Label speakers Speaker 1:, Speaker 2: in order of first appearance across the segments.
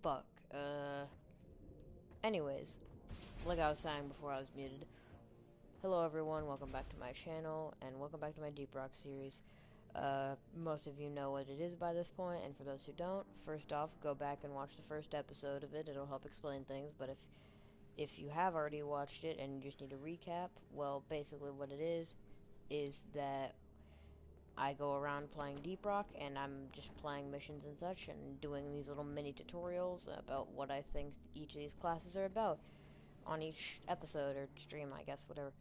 Speaker 1: fuck? Anyways, like I was saying before I was muted. Hello everyone, welcome back to my channel, and welcome back to my Deep Rock series. Most of you know what it is by this point, and for those who don't, first off, go back and watch the first episode of it. It'll help explain things, but if you have already watched it and you just need a recap, well, basically what it is that I go around playing Deep Rock, and I'm just playing missions and such, and doing these little mini tutorials about what I think each of these classes are about on each episode, or stream, I guess, whatever.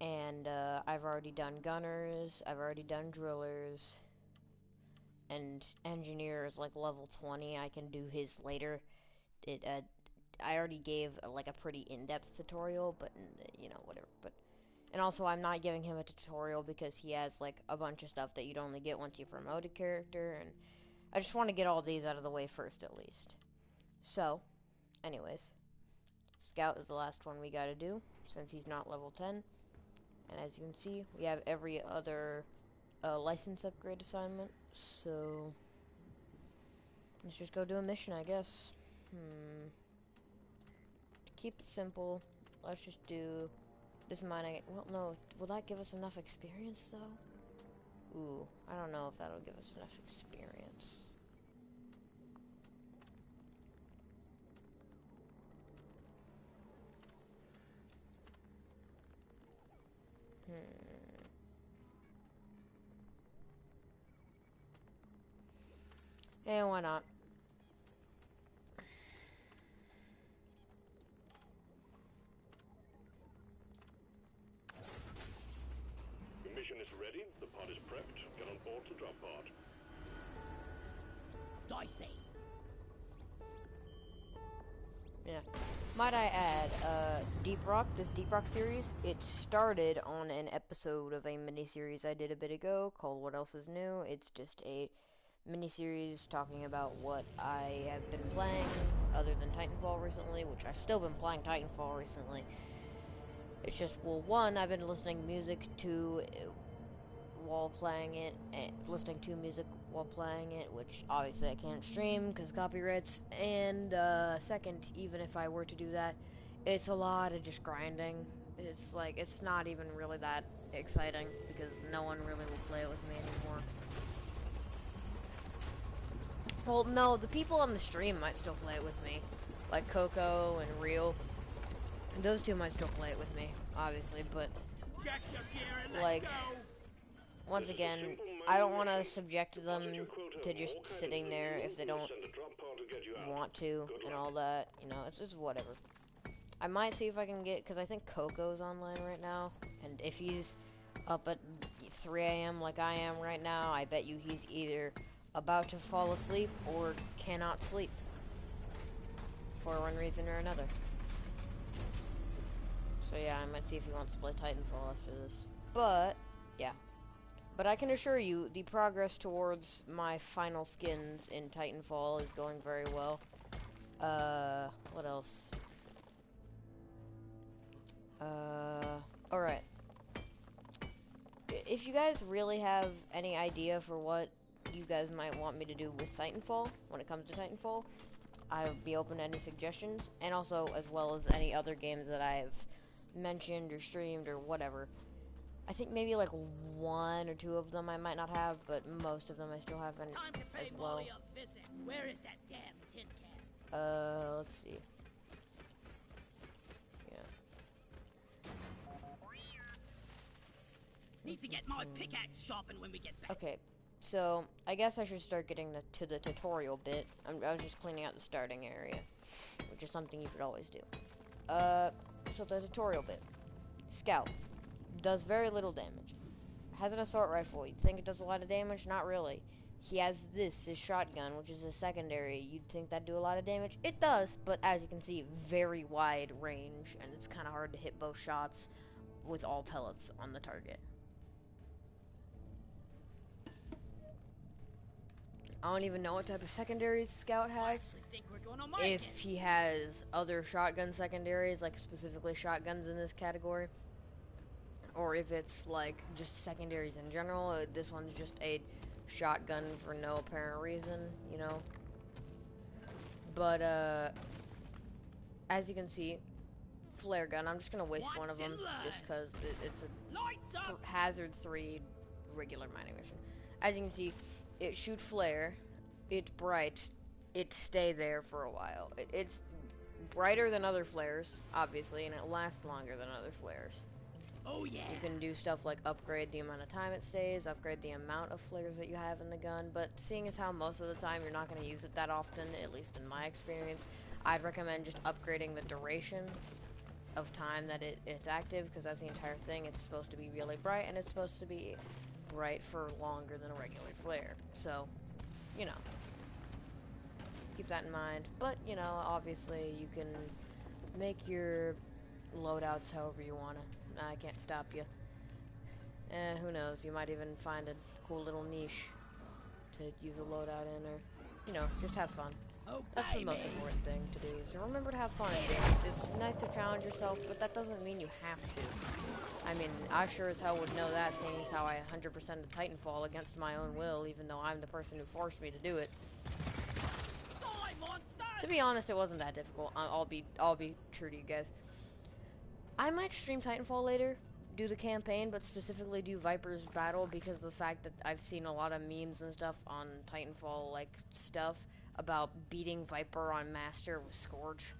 Speaker 1: And, I've already done gunners, I've already done drillers, and engineers, like, level 20, I can do his later. I already gave, like, a pretty in-depth tutorial, but, you know, whatever, but... And also, I'm not giving him a tutorial because he has, like, a bunch of stuff that you'd only get once you promote a character, and I just want to get all these out of the way first, at least. So, anyways, Scout is the last one we gotta do, since he's not level 10. And as you can see, we have every other license upgrade assignment, so let's just go do a mission, I guess. To keep it simple, let's just do this mining. Well, no, will that give us enough experience, though? Ooh, I don't know if that'll give us enough experience. And why not?
Speaker 2: Your mission is ready, the pod is prepped, get on board to drop pod.
Speaker 3: Dicey.
Speaker 1: Yeah. Might I add, this Deep Rock series, it started on an episode of a mini-series I did a bit ago called What Else Is New. It's just a mini-series talking about what I have been playing other than Titanfall recently, which I've still been playing Titanfall recently. It's just, well, one, I've been listening music to while playing it, and listening to music while playing it, which obviously I can't stream because copyrights, and second, even if I were to do that, it's a lot of just grinding. It's like, it's not even really that exciting because no one really will play it with me anymore. Well, no, the people on the stream might still play it with me, like Coco and Real. Those two might still play it with me, obviously, but like, once again, I don't want to subject them to just sitting there if they don't want to and all that. You know, it's just whatever. I might see if I can get, because I think Coco's online right now, and if he's up at 3 a.m. like I am right now, I bet you he's either about to fall asleep or cannot sleep for one reason or another. So yeah, I might see if he wants to play Titanfall after this. But, yeah. But I can assure you, the progress towards my final skins in Titanfall is going very well. What else? Alright. If you guys really have any idea for what you guys might want me to do with Titanfall, when it comes to Titanfall, I would be open to any suggestions, and also as well as any other games that I've mentioned or streamed or whatever. I think maybe like one or two of them I might not have, but most of them I still have as well.
Speaker 3: Where is that damn tin can?
Speaker 1: Let's see. Yeah.
Speaker 3: Need to get my pickaxe sharpened when we get back.
Speaker 1: Okay, so I guess I should start getting to the tutorial bit. I was just cleaning out the starting area, which is something you should always do. So the tutorial bit. Scout. Does very little damage. Has an assault rifle. You'd think it does a lot of damage? Not really. He has his shotgun, which is a secondary. You'd think that'd do a lot of damage? It does, but as you can see, very wide range, and it's kind of hard to hit both shots with all pellets on the target. I don't even know what type of secondaries Scout has. If he has other shotgun secondaries, like specifically shotguns in this category, or if it's like just secondaries in general. This one's just a shotgun for no apparent reason, you know. But, as you can see, flare gun. I'm just gonna waste one of them just because it's a hazard 3 regular mining mission. As you can see, it shoot flare, it's bright, it stay there for a while. It's brighter than other flares, obviously, and it lasts longer than other flares.
Speaker 3: Oh yeah.
Speaker 1: You can do stuff like upgrade the amount of time it stays, upgrade the amount of flares that you have in the gun, but seeing as how most of the time you're not going to use it that often, at least in my experience, I'd recommend just upgrading the duration of time that it's active, because that's the entire thing. It's supposed to be really bright, and it's supposed to be bright for longer than a regular flare. So, you know, keep that in mind. But, you know, obviously you can make your loadouts however you want to. I can't stop you. Who knows? You might even find a cool little niche to use a loadout in, or, you know, just have fun. That's the most important thing to do, is to remember to have fun in games. It's nice to challenge yourself, but that doesn't mean you have to. I mean, I sure as hell would know that, seeing as how I 100%ed Titanfall against my own will, even though I'm the person who forced me to do it. To be honest, it wasn't that difficult. I'll be true to you guys. I might stream Titanfall later, do the campaign, but specifically do Viper's battle, because of the fact that I've seen a lot of memes and stuff on Titanfall, like, stuff about beating Viper on Master with Scourge.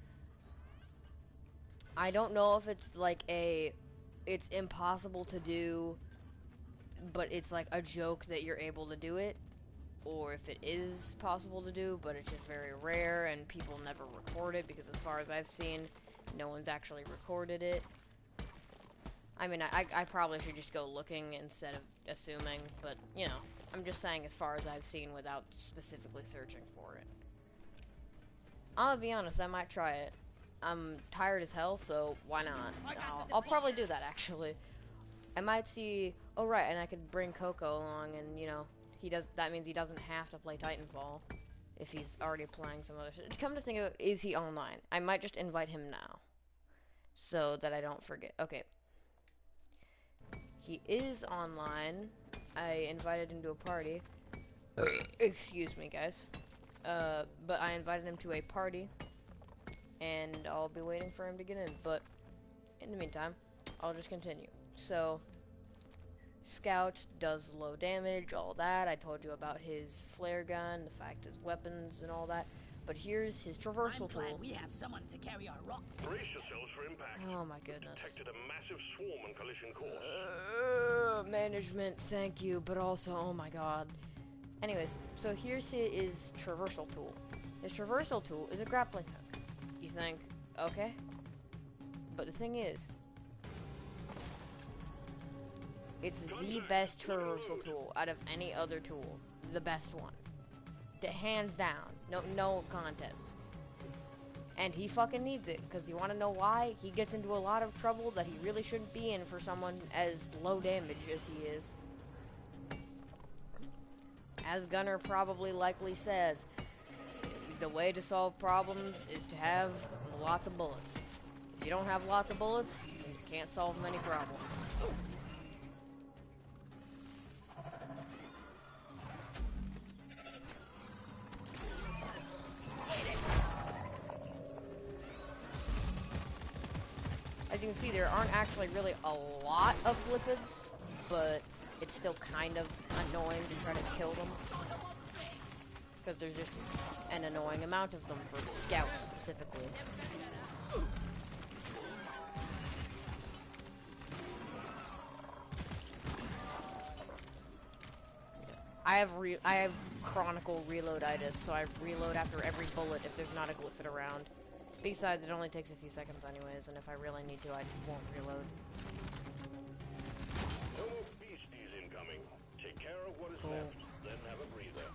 Speaker 1: I don't know if it's like it's impossible to do, but it's like a joke that you're able to do it, or if it is possible to do, but it's just very rare and people never record it, because as far as I've seen, no one's actually recorded it. I mean, I probably should just go looking instead of assuming, but, you know, I'm just saying as far as I've seen without specifically searching for it. I'll be honest, I might try it. I'm tired as hell, so why not? I'll probably do that, actually. I might see, oh right, and I could bring Coco along, and, you know, that means he doesn't have to play Titanfall if he's already playing some other shit. Come to think of it, is he online? I might just invite him now, so that I don't forget. Okay. He is online. I invited him to a party. Excuse me, guys. But I invited him to a party, and I'll be waiting for him to get in. But in the meantime, I'll just continue. So, Scout does low damage, all that. I told you about his flare gun, the fact his weapons and all that. But here's his traversal tool.
Speaker 3: We have someone to carry our rocks.
Speaker 2: Brace yourselves for impact.
Speaker 1: Oh my goodness.
Speaker 2: Detected a massive swarm on collision course.
Speaker 1: Management, thank you, but also, oh my god. Anyways, so here's his traversal tool. His traversal tool is a grappling hook. You think, okay. But the thing is, it's the best traversal tool out of any other tool. The best one. Hands down. No contest. And he fucking needs it, because you want to know why? He gets into a lot of trouble that he really shouldn't be in for someone as low damage as he is. As Gunner probably likely says, the way to solve problems is to have lots of bullets. If you don't have lots of bullets, then you can't solve many problems. As you can see, there aren't actually really a lot of lipids, but it's still kind of annoying to try to kill them, because there's just an annoying amount of them for the scouts specifically. I have chronicle reloaditis, so I reload after every bullet if there's not a glyphid around. Besides, it only takes a few seconds anyways, and if I really need to, I won't reload.
Speaker 2: No more beasties incoming. Take care of what is left, then have a breather.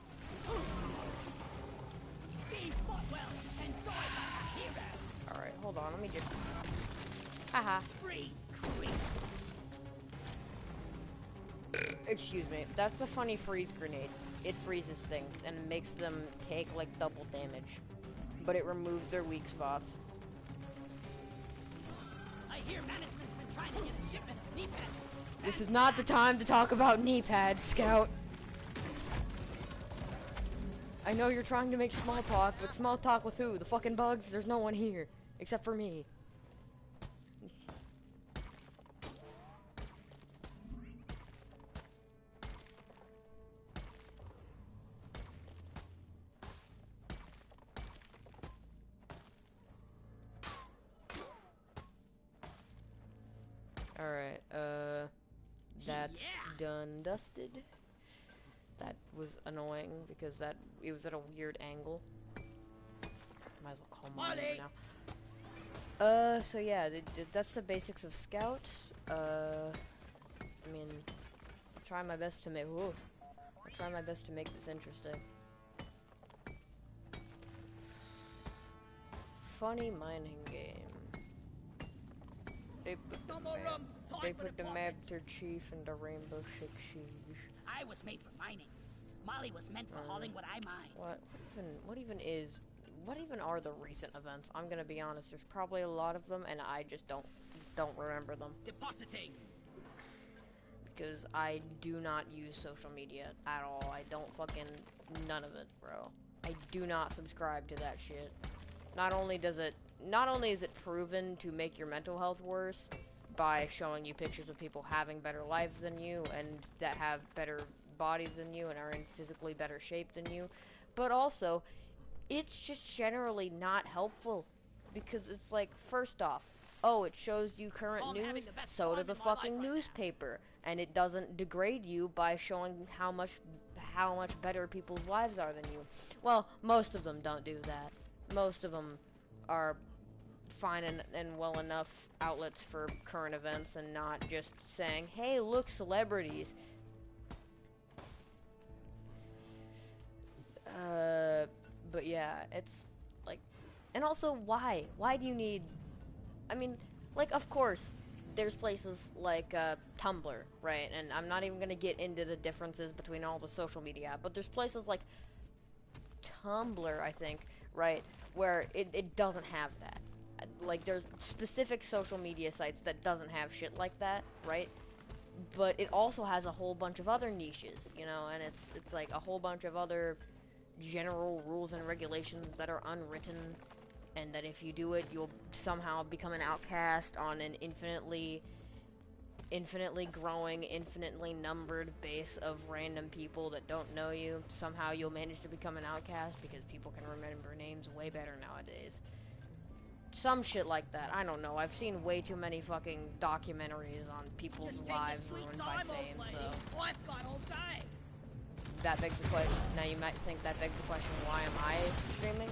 Speaker 3: Be fought well and die like a hero.
Speaker 1: Alright, hold on, let me just... Haha.
Speaker 3: Freeze, creep.
Speaker 1: Excuse me, that's the funny freeze grenade. It freezes things, and makes them take, like, double damage. But it removes their weak spots.
Speaker 3: I hear management's been trying to get a shipment of knee pads.
Speaker 1: This is not the time to talk about knee pads, Scout. I know you're trying to make small talk, but small talk with who? The fucking bugs? There's no one here. Except for me. Alright, that's done dusted. That was annoying because it was at a weird angle. Might as well call mine over now. So yeah, that's the basics of Scout. I mean, I'll try my best to make this interesting. Funny mining game. They put the map to Chief and the Rainbow Six Siege.
Speaker 3: I was made for mining. Molly was meant for hauling what I mine.
Speaker 1: What even are the recent events? I'm gonna be honest, there's probably a lot of them and I just don't remember them.
Speaker 3: Depositing.
Speaker 1: Because I do not use social media at all. I don't none of it, bro. I do not subscribe to that shit. Not only is it proven to make your mental health worse by showing you pictures of people having better lives than you and that have better bodies than you and are in physically better shape than you, but also it's just generally not helpful because it's like, first off, oh, it shows you current news, so does a fucking newspaper, and it doesn't degrade you by showing how much better people's lives are than you. Well, most of them don't do that. Most of them are fine and well enough outlets for current events and not just saying, hey, look, celebrities. But yeah, it's like, and also why? Why do you need, I mean, like, of course, there's places like Tumblr, right? And I'm not even gonna get into the differences between all the social media, but there's places like Tumblr, I think, right, where it doesn't have that. Like, there's specific social media sites that doesn't have shit like that, right? But it also has a whole bunch of other niches, you know, and it's like a whole bunch of other general rules and regulations that are unwritten, and that if you do it, you'll somehow become an outcast on an infinitely growing, infinitely numbered base of random people that don't know you. Somehow you'll manage to become an outcast because people can remember names way better nowadays. Some shit like that. I don't know. I've seen way too many fucking documentaries on people's lives ruined by fame, so
Speaker 3: I've got all day.
Speaker 1: that begs the question. Now you might think that begs the question, why am I streaming?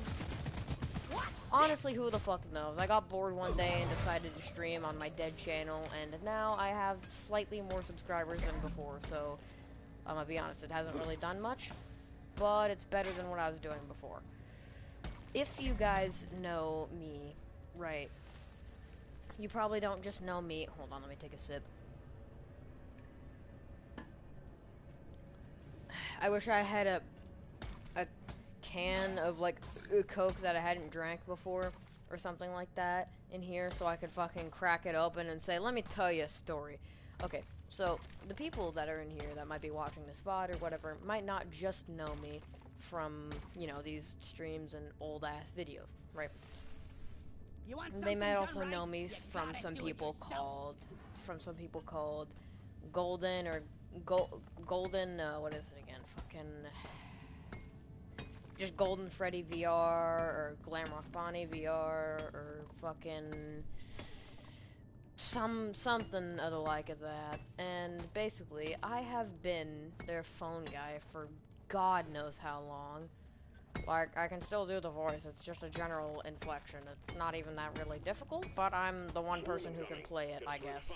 Speaker 3: What?
Speaker 1: Honestly, who the fuck knows? I got bored one day and decided to stream on my dead channel, and now I have slightly more subscribers than before, so I'm gonna be honest, it hasn't really done much, but it's better than what I was doing before. If you guys know me, right, you probably don't just know me. Hold on, let me take a sip. I wish I had a can of, like, Coke that I hadn't drank before, or something like that, in here, so I could fucking crack it open and say, let me tell you a story. Okay, so, the people that are in here that might be watching this VOD or whatever, might not just know me from, you know, these streams and old-ass videos, right? They might also know me from some people called, Golden, or Golden, what is it again? Fucking, just Golden Freddy VR, or Glamrock Bonnie VR, or fucking something other like of that. And basically, I have been their phone guy for God knows how long. Like, I can still do the voice, it's just a general inflection. It's not even that really difficult, but I'm the one person who can play it, I guess.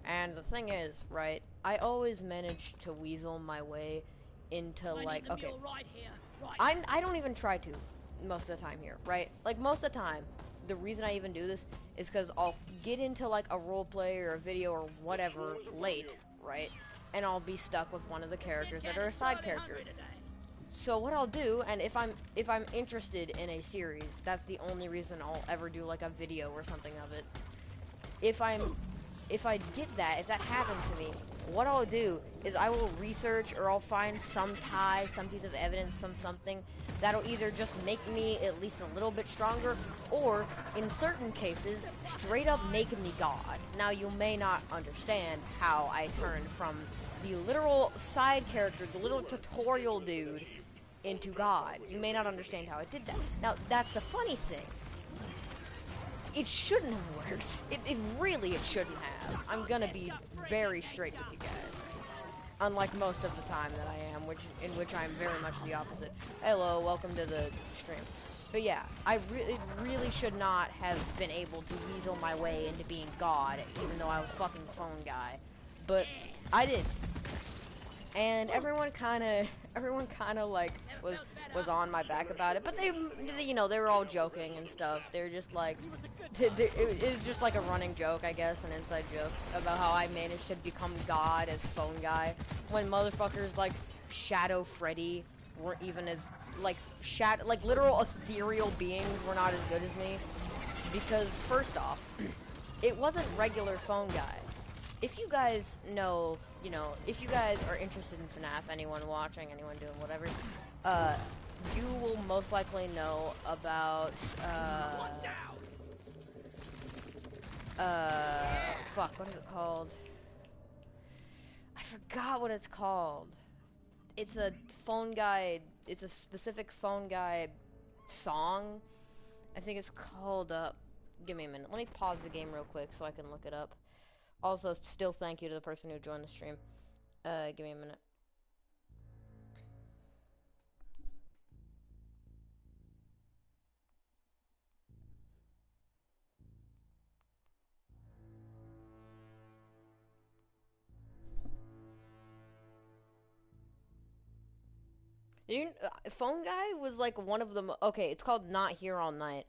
Speaker 1: And the thing is, right, I always manage to weasel my way into, like, okay, I don't even try to most of the time here, right? Like, most of the time, the reason I even do this is because I'll get into, like, a roleplay or a video or whatever late, right? And I'll be stuck with one of the characters that are a side character. So what I'll do, and if I'm interested in a series, that's the only reason I'll ever do, like, a video or something of it. If I get that, if that happens to me, what I'll do is I will research, or I'll find some tie, some piece of evidence, something that'll either just make me at least a little bit stronger, or in certain cases, straight up make me God. Now, you may not understand how I turned from the literal side character, the little tutorial dude, into God. You may not understand how I did that. Now, that's the funny thing. It shouldn't have worked. It shouldn't have. I'm gonna be very straight with you guys. Unlike most of the time that I am, in which I'm very much the opposite. Hello, welcome to the stream. But yeah, it really should not have been able to weasel my way into being God, even though I was fucking phone guy. But I did. And everyone kind of like was on my back about it, but they they were all joking and stuff. They were just like, it was just like a running joke, I guess, an inside joke about how I managed to become God as phone guy when motherfuckers like Shadow Freddy weren't even as like literal ethereal beings were not as good as me, because first off, it wasn't regular phone guy. If you guys know, if you guys are interested in FNAF, anyone watching, anyone doing whatever, you will most likely know about, fuck, what is it called? I forgot what it's called. It's a phone guy, it's a specific phone guy song. I think it's called, give me a minute. Let me pause the game real quick so I can look it up. Also, still thank you to the person who joined the stream. Give me a minute. Phone Guy was like one of the okay, it's called Not Here All Night,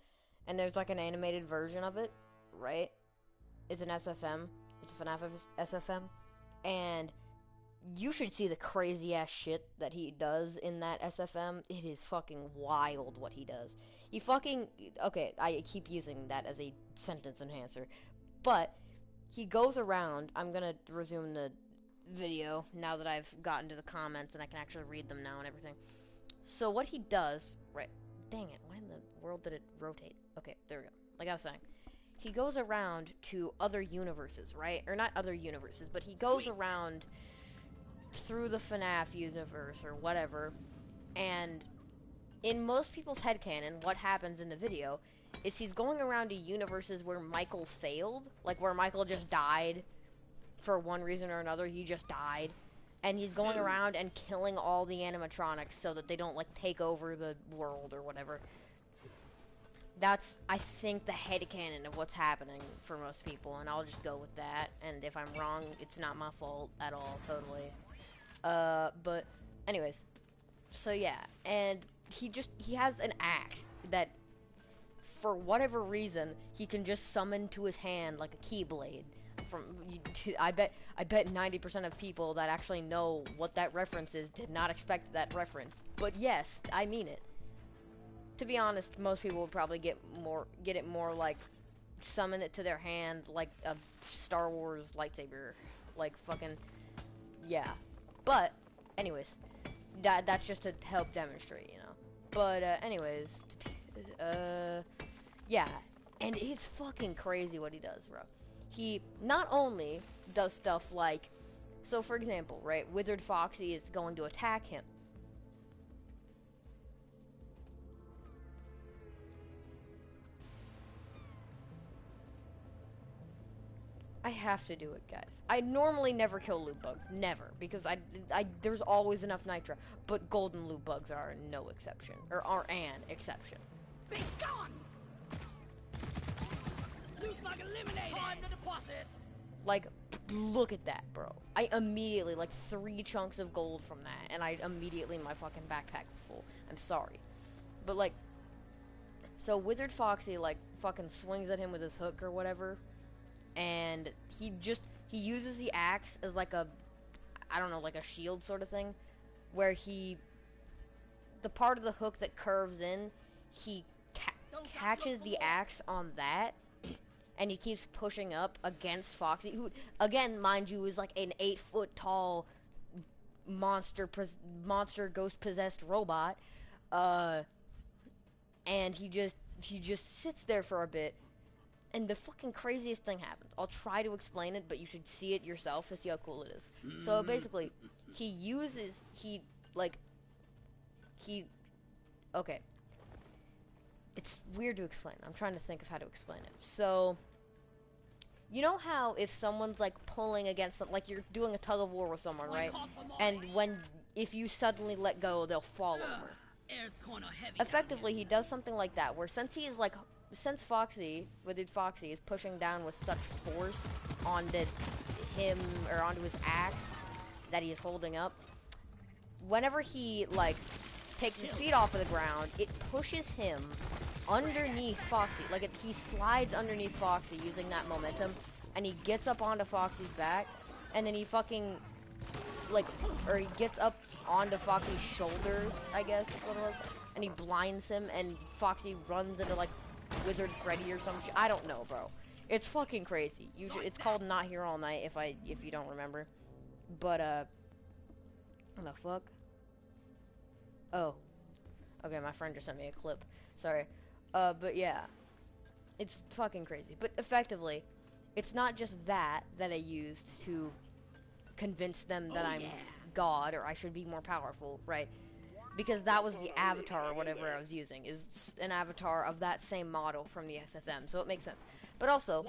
Speaker 1: and there's like an animated version of it, right? It's an SFM. It's a FNAF SFM, and you should see the crazy ass shit that he does in that SFM. It is fucking wild what he does. He fucking okay, I keep using that as a sentence enhancer, but he goes around. I'm gonna resume the video now that I've gotten to the comments and I can actually read them now and everything. So what he does, right? Dang it! Why in the world did it rotate? Okay, there we go. Like I was saying, he goes around to other universes, right? Or not other universes, but he goes around through the FNAF universe or whatever, and in most people's headcanon, what happens in the video is he's going around to universes where Michael failed, like where Michael just died for one reason or another. He just died, and he's going around and killing all the animatronics so that they don't like take over the world or whatever. That's, I think, the headcanon of what's happening for most people, and I'll just go with that. And if I'm wrong, it's not my fault at all, totally. But anyways, so yeah, and he has an axe that, for whatever reason, he can just summon to his hand like a keyblade. I bet 90% of people that actually know what that reference is did not expect that reference. But yes, I mean it. To be honest, most people would probably get it more like summon it to their hand like a Star Wars lightsaber, like fucking yeah. But anyways, that's just to help demonstrate, But anyways, yeah, and it's fucking crazy what he does, bro. He not only does stuff like, so for example, right, Withered Foxy is going to attack him. I have to do it, guys. I normally never kill loot bugs, never, because there's always enough nitro, but golden loot bugs are no exception, or are an exception.
Speaker 3: Be gone! Loot bug eliminated! Time to deposit!
Speaker 1: Like, look at that, bro. I immediately, like, 3 chunks of gold from that, and my fucking backpack is full. I'm sorry. But, like, so Wizard Foxy, like, fucking swings at him with his hook or whatever, and he uses the axe as, like, I don't know, like a shield sort of thing, where the part of the hook that curves in, he catches the axe on that, and he keeps pushing up against Foxy, who, again, mind you, is like an 8-foot tall monster ghost possessed robot, and he just sits there for a bit, and the fucking craziest thing happens. I'll try to explain it, but you should see it yourself to see how cool it is. So basically, okay. It's weird to explain. I'm trying to think of how to explain it. So, you know how if someone's like pulling against like you're doing a tug of war with someone, right? And if you suddenly let go, they'll fall over. Effectively, he does something like that, where since Foxy is pushing down with such force onto him, or onto his axe that he is holding up, whenever he like takes his feet off of the ground, it pushes him underneath Foxy. Like he slides underneath Foxy using that momentum, and he gets up onto Foxy's back, and then he he gets up onto Foxy's shoulders, I guess is what it was, and he blinds him, and Foxy runs into like Wizard Freddy or some shit. I don't know, bro. It's fucking crazy. It's called Not Here All Night, if you don't remember. But what the fuck? Oh. Okay, my friend just sent me a clip. Sorry. But yeah. It's fucking crazy. But effectively, it's not just that I used to convince them that I'm God, or I should be more powerful, right? Because that was the avatar or whatever I was using, is an avatar of that same model from the SFM, so it makes sense. But also,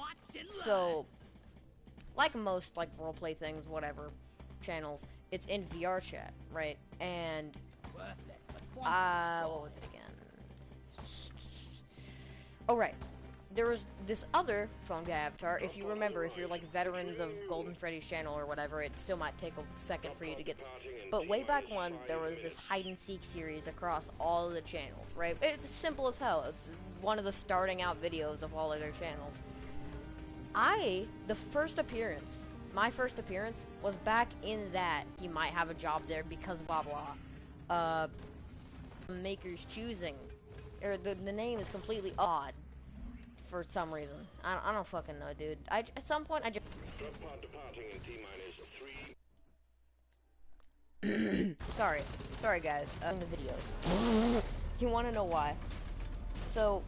Speaker 1: so, like most, like, roleplay things, whatever, channels, it's in VR chat, right? And, what was it again? Oh, right. There was this other phone guy avatar, if you remember, if you're like veterans of Golden Freddy's channel or whatever, it still might take a second for you to get this. But way back when, there was this hide and seek series across all of the channels, right? It's simple as hell. It's one of the starting out videos of all of their channels. My first appearance was back in that. He might have a job there because blah blah. Maker's choosing, or the name is completely odd. For some reason. I don't fucking know, dude. At some point, I just...
Speaker 2: Drop pod departing in T-3.
Speaker 1: Sorry guys, in the videos. You want to know why? So,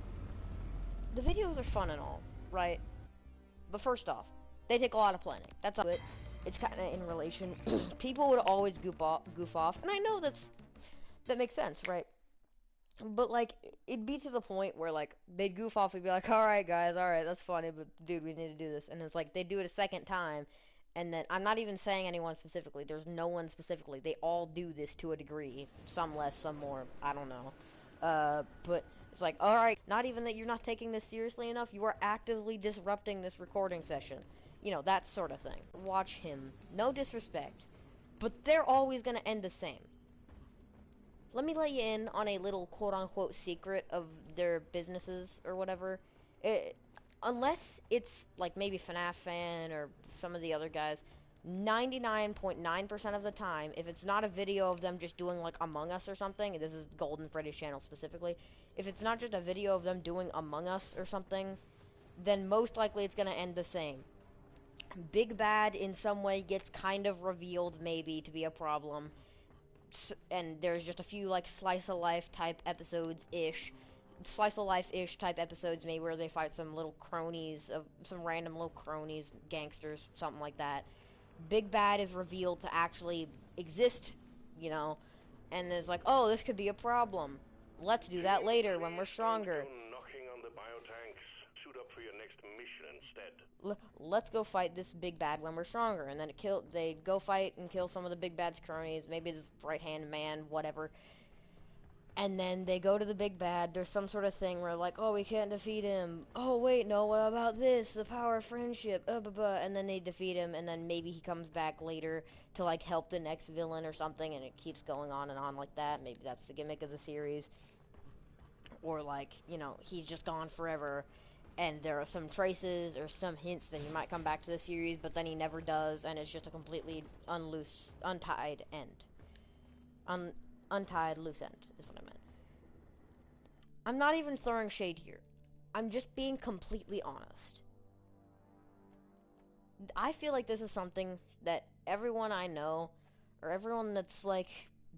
Speaker 1: the videos are fun and all, right? But first off, they take a lot of planning. That's all it. It's kind of in relation. People would always goof off, and I know that makes sense, right? But, like, it'd be to the point where, like, they'd goof off and be like, alright, guys, alright, that's funny, but, dude, we need to do this. And it's like, they do it a second time, and then, I'm not even saying anyone specifically. There's no one specifically. They all do this to a degree. Some less, some more. I don't know. But it's like, alright, not even that you're not taking this seriously enough. You are actively disrupting this recording session. You know, that sort of thing. Watch him. No disrespect. But they're always gonna end the same. Let me let you in on a little quote-unquote secret of their businesses or whatever. Unless it's, like, maybe FNAF fan or some of the other guys, 99.9% of the time, if it's not a video of them just doing, like, Among Us or something, this is Golden Freddy's channel specifically, if it's not just a video of them doing Among Us or something, then most likely it's gonna end the same. Big Bad in some way gets kind of revealed, maybe, to be a problem. And there's just a few, like, slice of life type episodes type episodes, maybe, where they fight some little cronies, some random little cronies, gangsters, something like that. Big Bad is revealed to actually exist, you know, and it's like, oh, this could be a problem. Let's do that later when we're stronger.
Speaker 2: Knocking on the biotanks. Suit up for your next mission instead.
Speaker 1: Let's go fight this Big Bad when we're stronger. And then they go fight and kill some of the Big Bad's cronies, maybe this right-hand man, whatever. And then they go to the Big Bad. There's some sort of thing where, like, oh, we can't defeat him. Oh, wait, no, what about this? The power of friendship. And then they defeat him, and then maybe he comes back later to, like, help the next villain or something, and it keeps going on and on like that. Maybe that's the gimmick of the series. Or, like, you know, he's just gone forever, and there are some traces or some hints that he might come back to the series, but then he never does, and it's just a completely untied end. Untied loose end is what I meant. I'm not even throwing shade here. I'm just being completely honest. I feel like this is something that everyone I know, or everyone that's, like,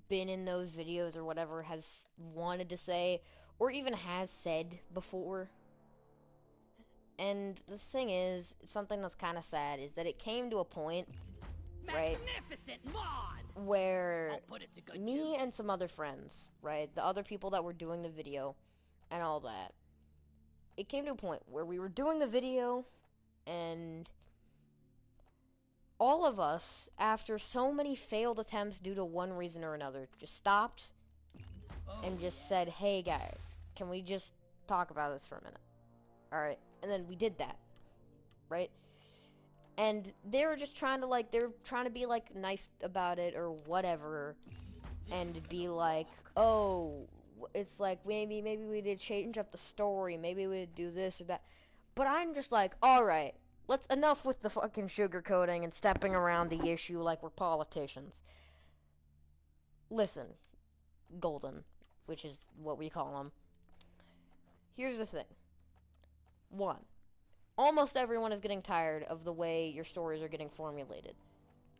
Speaker 1: been in those videos or whatever has wanted to say, or even has said before. And the thing is, something that's kind of sad is that it came to a point, right,
Speaker 3: Magnificent mod!
Speaker 1: where
Speaker 3: I'll put it to good
Speaker 1: me
Speaker 3: use.
Speaker 1: and some other friends, right, the other people that were doing the video and all that, it came to a point where we were doing the video and all of us, after so many failed attempts due to one reason or another, just stopped and just said, hey guys, can we just talk about this for a minute? Alright, and then we did that, right? And they were just trying to, like, they were trying to be, like, nice about it or whatever, and be like, oh, it's like, maybe we did change up the story, maybe we would do this or that. But I'm just like, alright, let's, enough with the fucking sugarcoating and stepping around the issue like we're politicians. Listen, Golden, which is what we call him. Here's the thing. One, almost everyone is getting tired of the way your stories are getting formulated.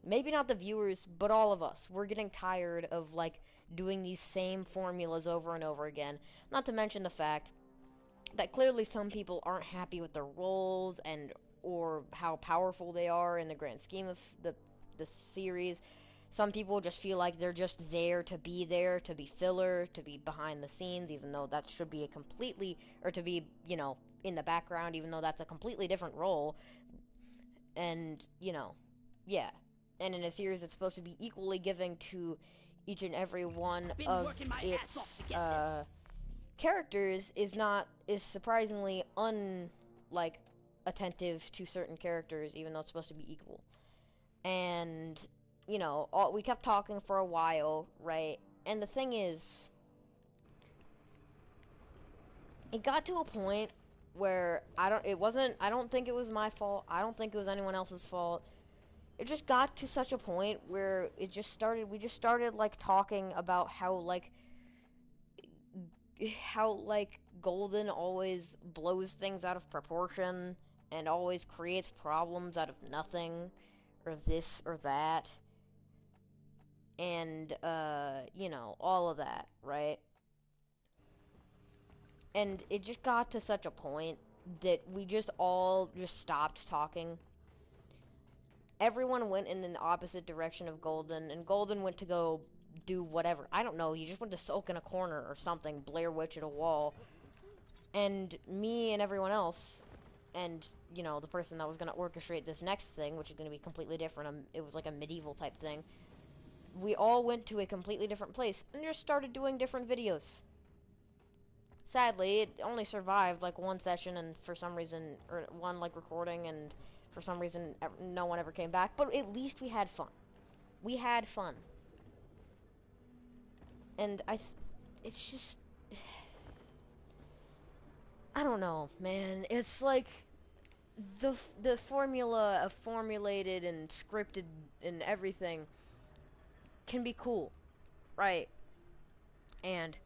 Speaker 1: Maybe not the viewers, but all of us. We're getting tired of, like, doing these same formulas over and over again. Not to mention the fact that clearly some people aren't happy with their roles and or how powerful they are in the grand scheme of the series. Some people just feel like they're just there, to be filler, to be behind the scenes, even though that should be a completely, or to be, you know, in the background, even though that's a completely different role. And, you know, yeah. And in a series that's supposed to be equally giving to each and every one
Speaker 3: Been
Speaker 1: of
Speaker 3: working my ass off
Speaker 1: its,
Speaker 3: to get this.
Speaker 1: characters is surprisingly attentive to certain characters, even though it's supposed to be equal. And, you know, we kept talking for a while, right? And the thing is, it got to a point where I don't think it was my fault. I don't think it was anyone else's fault. It just got to such a point where we just started, like, talking about how Golden always blows things out of proportion and always creates problems out of nothing, or this or that, and you know, all of that, right? And it just got to such a point that we just all just stopped talking. Everyone went in an opposite direction of Golden, and Golden went to go do whatever. I don't know, he just went to sulk in a corner or something, Blair Witch at a wall. And me and everyone else, and, you know, the person that was going to orchestrate this next thing, which is going to be completely different, it was like a medieval type thing, we all went to a completely different place and just started doing different videos. Sadly, it only survived, like, one session, and for some reason, or one, like, recording, and for some reason, no one ever came back, but at least we had fun. We had fun. And it's just, I don't know, man. It's like the formula of formulated and scripted and everything can be cool, right? And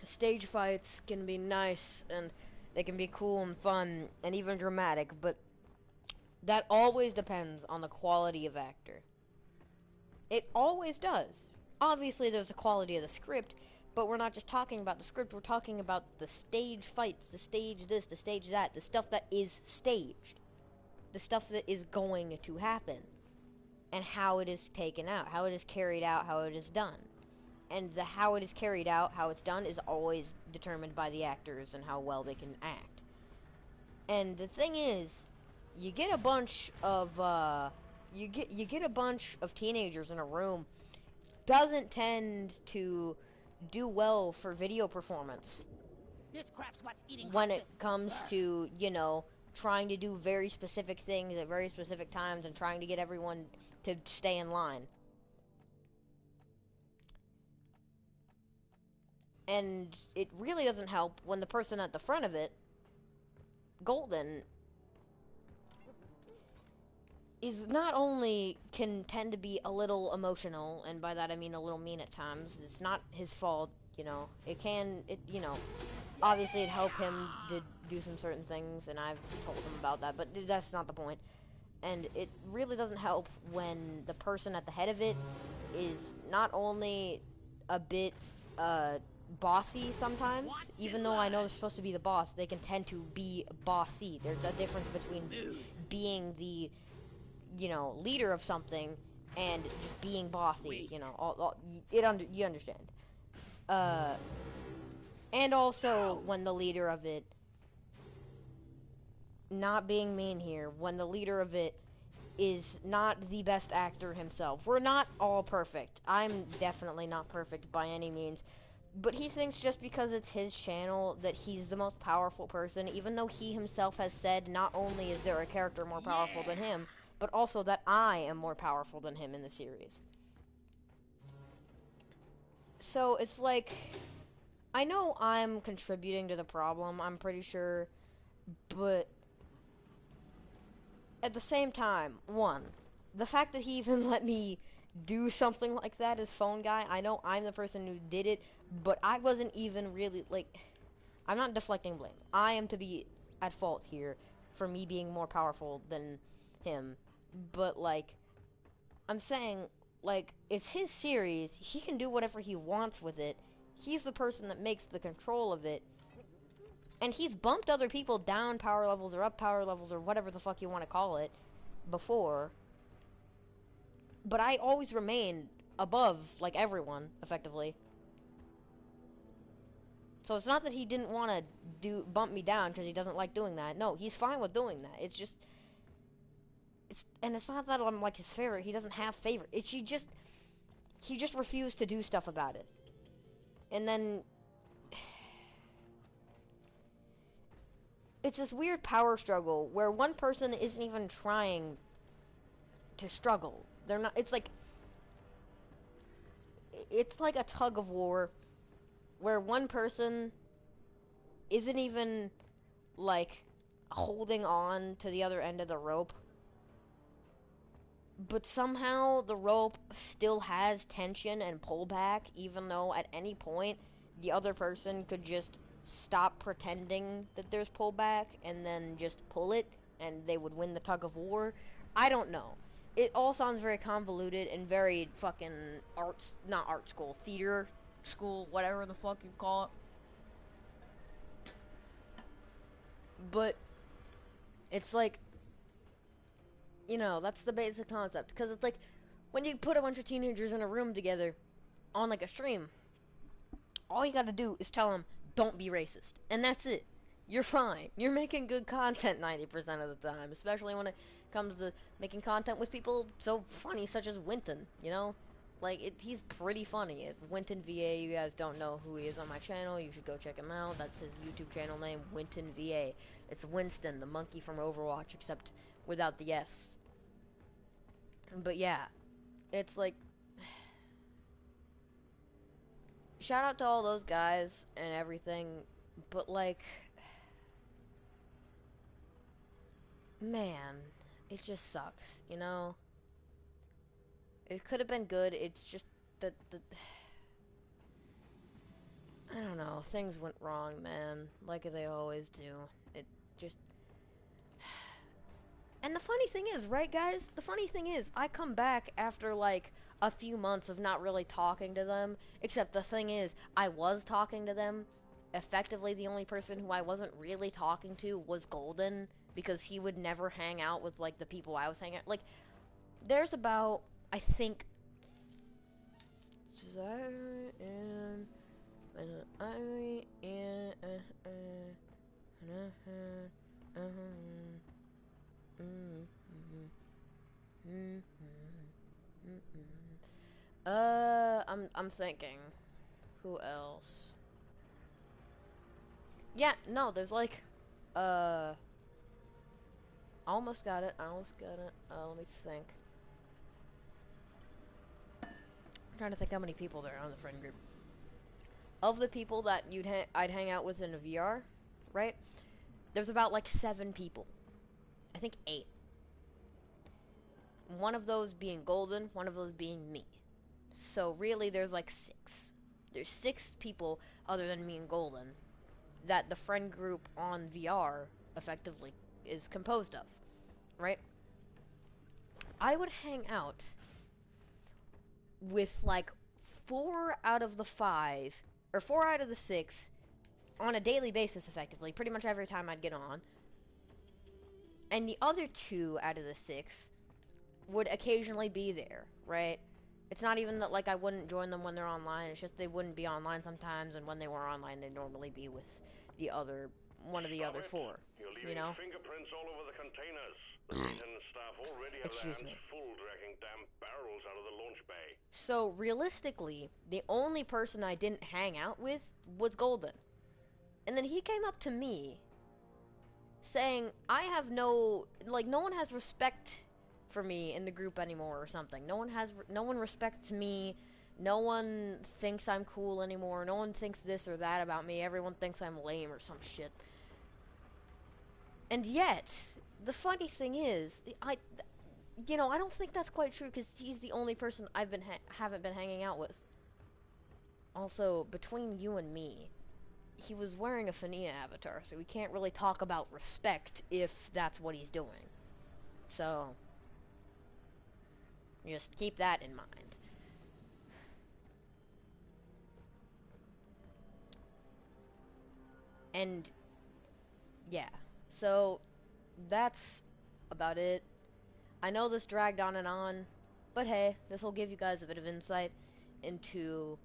Speaker 1: stage fights can be nice and they can be cool and fun and even dramatic, but that always depends on the quality of actor. It always does. Obviously, there's a quality of the script, but we're not just talking about the script, we're talking about the stage fights, the stage this, the stage that, the stuff that is staged, the stuff that is going to happen, and how it is taken out, how it is carried out, how it is done. And the how it is carried out, how it's done, is always determined by the actors and how well they can act. And the thing is, you get a bunch of you get a bunch of teenagers in a room, doesn't tend to do well for video performance
Speaker 3: This crap's what's eating
Speaker 1: when
Speaker 3: hot
Speaker 1: it
Speaker 3: systems.
Speaker 1: comes to, you know, trying to do very specific things at very specific times and trying to get everyone to stay in line. And it really doesn't help when the person at the front of it, Golden, is not only can tend to be a little emotional, and by that I mean a little mean at times. It's not his fault, you know. You know, obviously it'd help him to do some certain things, and I've told him about that, but that's not the point. And it really doesn't help when the person at the head of it is not only a bit bossy sometimes, even though I know they're supposed to be the boss, they can tend to be bossy. There's a difference between being the, you know, leader of something and just being bossy. You know, you understand. And also when the leader of it, not being mean here, when the leader of it is not the best actor himself. We're not all perfect. I'm definitely not perfect by any means. But he thinks just because it's his channel that he's the most powerful person, even though he himself has said not only is there a character more powerful than him, but also that I am more powerful than him in the series. So it's like, I know I'm contributing to the problem, I'm pretty sure, but at the same time, one, the fact that he even let me do something like that as phone guy, I know I'm the person who did it, but I wasn't even really, like, I'm not deflecting blame. I am to be at fault here for me being more powerful than him, but, like, I'm saying, like, it's his series, he can do whatever he wants with it, he's the person that makes the control of it, and he's bumped other people down power levels or up power levels or whatever the fuck you want to call it before. But I always remain above, like, everyone, effectively. So it's not that he didn't want to bump me down because he doesn't like doing that. No, he's fine with doing that. It's just, and it's not that I'm, like, his favorite. He doesn't have favorite. He just refused to do stuff about it. And then, it's this weird power struggle where one person isn't even trying to struggle. They're not, it's like a tug of war where one person isn't even, like, holding on to the other end of the rope, but somehow the rope still has tension and pullback, even though at any point the other person could just stop pretending that there's pullback and then just pull it, and they would win the tug of war. I don't know. It all sounds very convoluted and very fucking not art school, theater school, whatever the fuck you call it. But it's like, you know, that's the basic concept. Because it's like, when you put a bunch of teenagers in a room together on, like, a stream, all you gotta do is tell them, don't be racist. And that's it. You're fine. You're making good content 90% of the time. Especially when it comes to making content with people so funny, such as Winton, you know? Like, he's pretty funny. If Winton VA, you guys don't know who he is on my channel, you should go check him out. That's his YouTube channel name, Winton VA. It's Winston, the monkey from Overwatch, except without the S. But yeah, it's like, shout out to all those guys and everything, but, like, man, it just sucks, you know? It could have been good, it's just that I don't know, things went wrong, man, like they always do. It just, and the funny thing is, right, guys? The funny thing is, I come back after, like, a few months of not really talking to them, except the thing is, I was talking to them. Effectively, the only person who I wasn't really talking to was Golden, because he would never hang out with, like, the people I was hanging out. Like, there's about, I think, I'm thinking. Who else? Yeah, no, there's like, I almost got it. Let me think. I'm trying to think how many people there are on the friend group. Of the people that I'd hang out with in a VR, right? There's about like 7 people. I think 8. One of those being Golden, one of those being me. So really, there's like 6. There's 6 people other than me and Golden. that the friend group on VR effectively is composed of, right? I would hang out with like 4 out of the 5 or 4 out of the 6 on a daily basis effectively, pretty much every time I'd get on. And the other 2 out of the 6 would occasionally be there, right? It's not even that like I wouldn't join them when they're online, it's just they wouldn't be online sometimes, and when they were online they'd normally be with the other one of the other 4.
Speaker 2: You're leaving
Speaker 1: You know?
Speaker 2: fingerprints all over the containers. The maintenance staff already have their hands full dragging damn barrels out of the launch bay.
Speaker 1: So realistically, the only person I didn't hang out with was Golden. And then he came up to me saying, I have no one has respect for me in the group anymore or something. No one respects me. No one thinks I'm cool anymore. No one thinks this or that about me. Everyone thinks I'm lame or some shit. And yet, the funny thing is, I don't think that's quite true because he's the only person haven't been hanging out with. Also, between you and me, he was wearing a Fania avatar, so we can't really talk about respect if that's what he's doing. So, just keep that in mind. And, yeah. So, that's about it. I know this dragged on and on, but hey, this will give you guys a bit of insight into,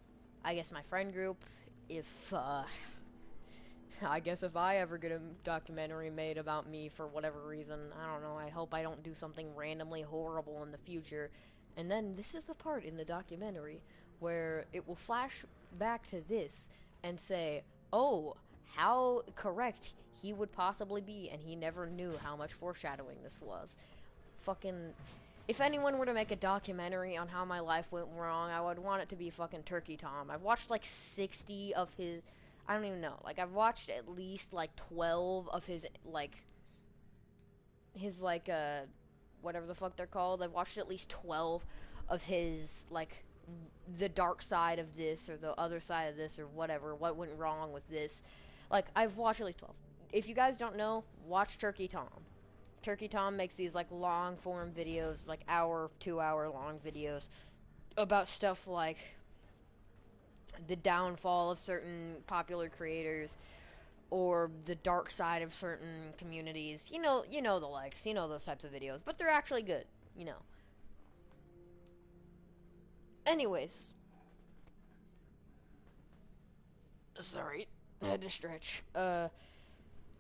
Speaker 1: I guess, my friend group. I guess if I ever get a documentary made about me for whatever reason, I don't know, I hope I don't do something randomly horrible in the future. And then this is the part in the documentary where it will flash back to this and say, oh, how correct he would possibly be, and he never knew how much foreshadowing this was. Fucking, if anyone were to make a documentary on how my life went wrong, I would want it to be fucking Turkey Tom. I've watched like 60 of his, I don't even know, like I've watched at least like 12 of his whatever the fuck they're called. I've watched at least 12 of his, like, the dark side of this or the other side of this or whatever, what went wrong with this. Like, I've watched at least 12. If you guys don't know, watch Turkey Tom. Turkey Tom makes these like long form videos, like 2-hour long videos about stuff like the downfall of certain popular creators or the dark side of certain communities. You know the likes, you know those types of videos, but they're actually good, you know. Anyways, sorry, I had to stretch.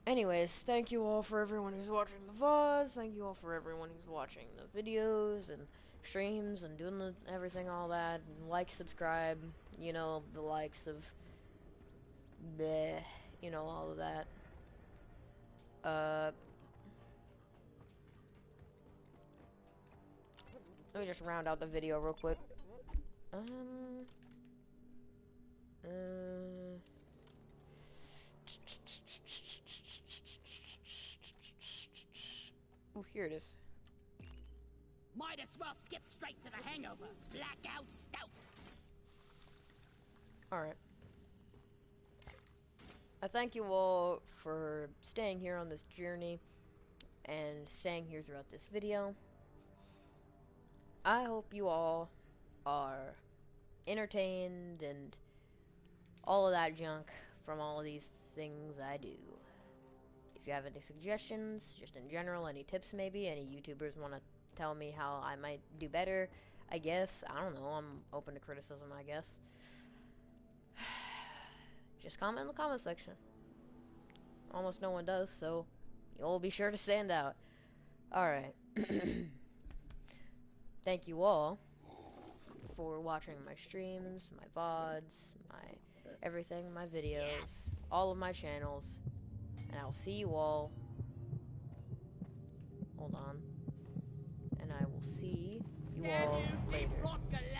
Speaker 1: Anyways, thank you all for everyone who's watching the VODs. Thank you all for everyone who's watching the videos and streams and doing everything, all that. And like, subscribe, you know, the likes of bleh, you know, all of that. Let me just round out the video real quick. Ooh, here it is.
Speaker 3: Might as well skip straight to the hangover. Blackout stout.
Speaker 1: Alright. I thank you all for staying here on this journey and staying here throughout this video. I hope you all are entertained and all of that junk from all of these things I do. If you have any suggestions, just in general, any tips maybe, any YouTubers want to tell me how I might do better, I guess. I don't know, I'm open to criticism, I guess. Just comment in the comment section. Almost no one does, so you'll be sure to stand out. Alright. Thank you all for watching my streams, my VODs, my everything, my videos, all of my channels. And I'll see you all. Hold on. And I will see you all later.
Speaker 3: Rock Galactic.